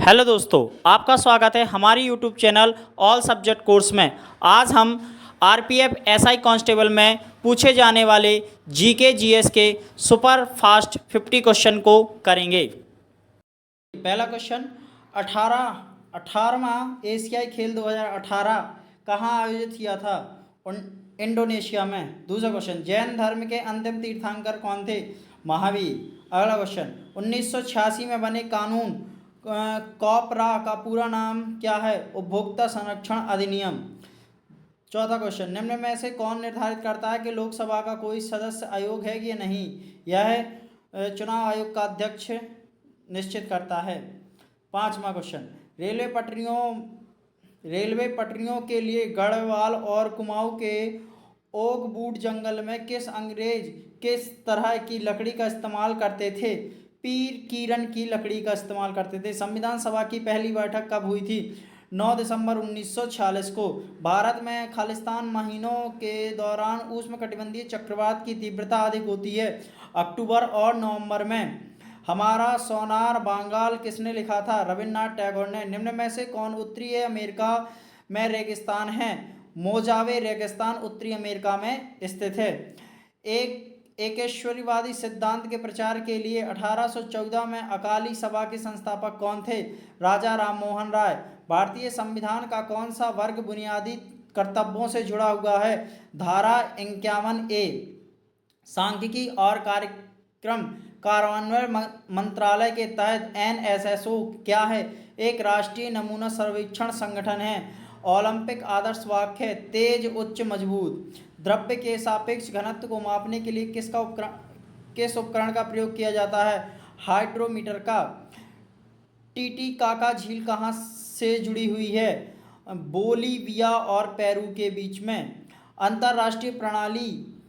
Hello दोस्तों, आपका स्वागत है हमारी YouTube channel all subject course में। आज हम आरपीएफ एसआई कांस्टेबल में पूछे जाने वाले जीके जीएस के सुपर फास्ट 50 क्वेश्चन को करेंगे। पहला क्वेश्चन, 18वां एशियाई खेल 2018 कहाँ आयोजित किया था? इंडोनेशिया में। दूसरा क्वेश्चन, जैन धर्म के अंतिम तीर्थंकर कौन थे? महावीर। अगला क्वेश्चन, 1986 में बने कानून कॉपरा का पूरा नाम क्या है? उपभोक्ता संरक्षण अधिनियम। चौथा क्वेश्चन, निम्न में से कौन निर्धारित करता है कि लोकसभा का कोई सदस्य आयोग है कि नहीं? यह चुनाव आयोग का अध्यक्ष निश्चित करता है। पांचवा क्वेश्चन, रेलवे पटरियों के लिए गढ़वाल और कुमाऊं के ओक बूट जंगल में किस अंग्रेज किस तरह की लकड़ी का इस्तेमाल करते थे? पीर कीरन की लकड़ी का इस्तेमाल करते थे। संविधान सभा की पहली बैठक कब हुई थी? 9 दिसंबर 1946 को। भारत में खालिस्तान महीनों के दौरान उष्णकटिबंधीय चक्रवात की तीव्रता अधिक होती है, अक्टूबर और नवंबर में। हमारा सोनार बांग्ला किसने लिखा था? रविन्द्रनाथ टैगोर ने। निम्न में से कौन उत्तरी अमेरिका में रेगिस्तान है? मोजावे रेगिस्तान उत्तरी अमेरिका में स्थित है। एकेश्वरीवादी सिद्धांत के प्रचार के लिए 1814 में अकाली सभा के संस्थापक कौन थे? राजा राममोहन राय। भारतीय संविधान का कौन सा वर्ग बुनियादी कर्तव्यों से जुड़ा हुआ है? धारा 51A। सांख्यिकी और कार्यक्रम कार्यान्वयन मंत्रालय के तहत NSSO क्या है? एक राष्ट्रीय नमूना सर्वेक्षण संगठन है। ओलंपिक आदर्श वाक्य है, तेज उच्च मजबूत। द्रव्य के सापेक्ष घनत्व को मापने के लिए किस उपकरण का प्रयोग किया जाता है? हाइड्रोमीटर का। टीटीकाका झील कहाँ से जुड़ी हुई है? बोलीविया और पेरू के बीच में। अंतरराष्ट्रीय प्रणाली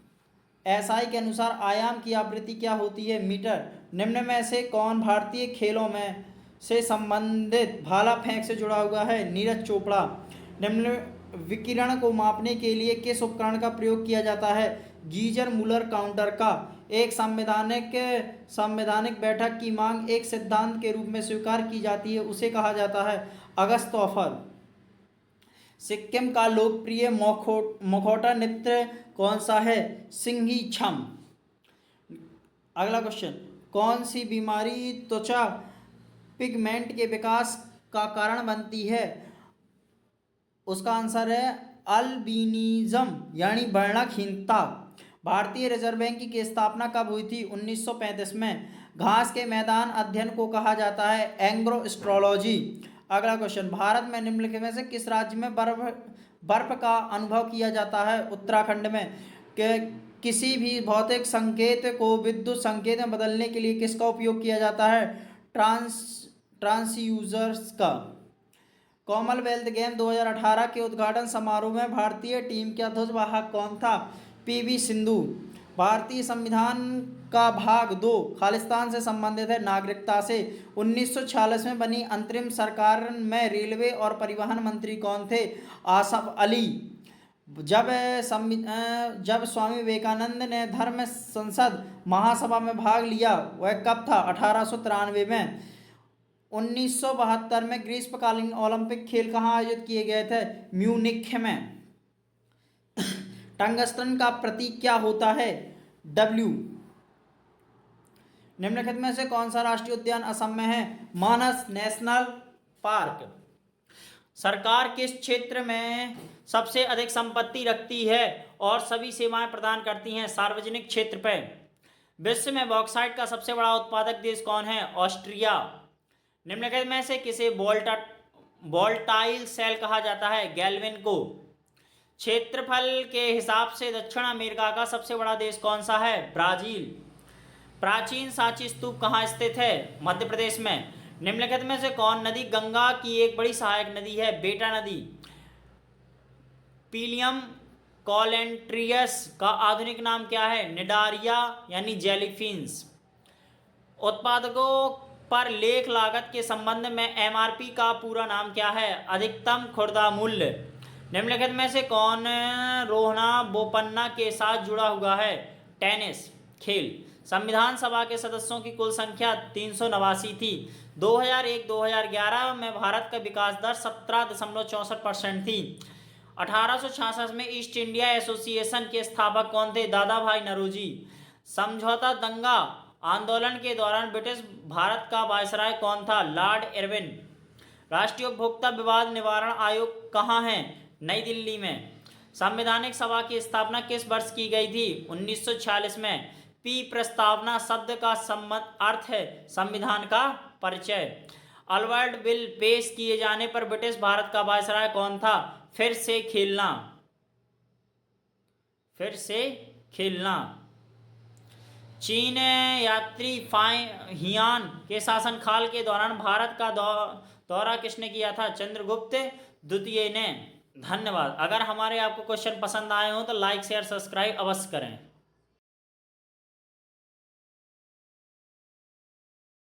एसआई के अनुसार आयाम की आवृत्ति क्या होती है? मीटर। निम्न में से कौन भारतीय खेलों में से संबंधित भाला फेंक से जुड़ा हुआ है? नीरज चोपड़ा। निम्न विकिरण को मापने के लिए किस उपकरण का प्रयोग किया जाता है? गीजर मुलर काउंटर का। एक संवैधानिक बैठक की मांग एक सिद्धांत के रूप में स्वीकार की जाती है, उसे कहा जाता है अगस्तोफर। सिक्किम का लोकप्रिय मुखौटा नृत्य कौन सा है? सिंघी छम। अगला क्वेश्चन, कौन सी बीमारी त्वचा पिगमेंट के विकास का कारण बनती है? उसका आंसर है अल्बिनिज्म यानी वर्णहीनता। भारतीय रिजर्व बैंक की स्थापना कब हुई थी? 1935 में। घास के मैदान अध्ययन को कहा जाता है एंग्रोस्ट्रोलॉजी। अगला क्वेश्चन, भारत में निम्नलिखित में से किस राज्य में बर्फ का अनुभव किया जाता है? उत्तराखंड में। किसी भी भौतिक संकेत को विद्युत संकेत में बदलने के लिए किसका उपयोग किया जाता है? ट्रांसड्यूसर्स का। कॉमनवेल्थ गेम 2018 के उद्घाटन समारोह में भारतीय टीम का ध्वजवाहक कौन था? पीवी सिंधु। भारतीय संविधान का भाग 2 खालिस्तान से संबंधित है, नागरिकता से। 1946 में बनी अंतरिम सरकार में रेलवे और परिवहन मंत्री कौन थे? आसफ अली। जब स्वामी विवेकानंद ने धर्म संसद महासभा में भाग लिया वह कब था? 1893 में। 1972 में ग्रीष्मकालीन ओलंपिक खेल कहाँ आयोजित किए गए थे? म्यूनिख में। टंगस्टन का प्रतीक क्या होता है? W। निम्नलिखित में से कौन सा राष्ट्रीय उद्यान असम में है? मानस नेशनल पार्क। सरकार किस क्षेत्र में सबसे अधिक संपत्ति रखती है और सभी सेवाएं प्रदान करती है? सार्वजनिक क्षेत्र पर। विश्व में बॉक्साइट का सबसे बड़ा उत्पादक देश कौन है? ऑस्ट्रिया। निम्नलिखित में से किसे वोल्टाइल सेल कहा जाता है? गैल्विन को। क्षेत्रफल के हिसाब से दक्षिण अमेरिका का सबसे बड़ा देश कौन सा है? ब्राजील। प्राचीन सांची स्तूप कहाँ स्थित है? मध्य प्रदेश में। निम्नलिखित में से कौन नदी गंगा की एक बड़ी सहायक नदी है? बेटा नदी। पीलियम कोलेंट्रियस का आधुनिक नाम क्या है? निडारिया यानी जेलीफिन्स। उत्पादकों पर लेख लागत के संबंध में एमआरपी का पूरा नाम क्या है? अधिकतम खुदरा मूल्य। निम्नलिखित में से कौन रोहना बोपन्ना के साथ जुड़ा हुआ है? टेनिस खेल। संविधान सभा के सदस्यों की कुल संख्या 389 थी। 2001-2011 में भारत का विकास दर 17.64% थी। 1866 में ईस्ट इंडिया एसोसिएशन के स्थापक कौन थे? दादा भाई नौरोजी। समझौता दंगा आंदोलन के दौरान ब्रिटिश भारत का वायसराय कौन था? Lord Irwin. राष्ट्रीय उपभोक्ता विवाद निवारण आयोग कहाँ है? नई दिल्ली में। संवैधानिक सभा की स्थापना किस वर्ष की गई थी? 1946 में। पी प्रस्तावना शब्द का अर्थ है संविधान का परिचय। अल्बर्ट बिल पेश किए जाने पर ब्रिटिश भारत का वायसराय कौन था? फिर से खेलना। चीन यात्री हियान के शासनकाल के दौरान भारत का दौरा किसने किया था? चंद्रगुप्त द्वितीय ने। धन्यवाद। अगर हमारे आपको क्वेश्चन पसंद आए हो तो लाइक शेयर सब्सक्राइब अवश्य करें।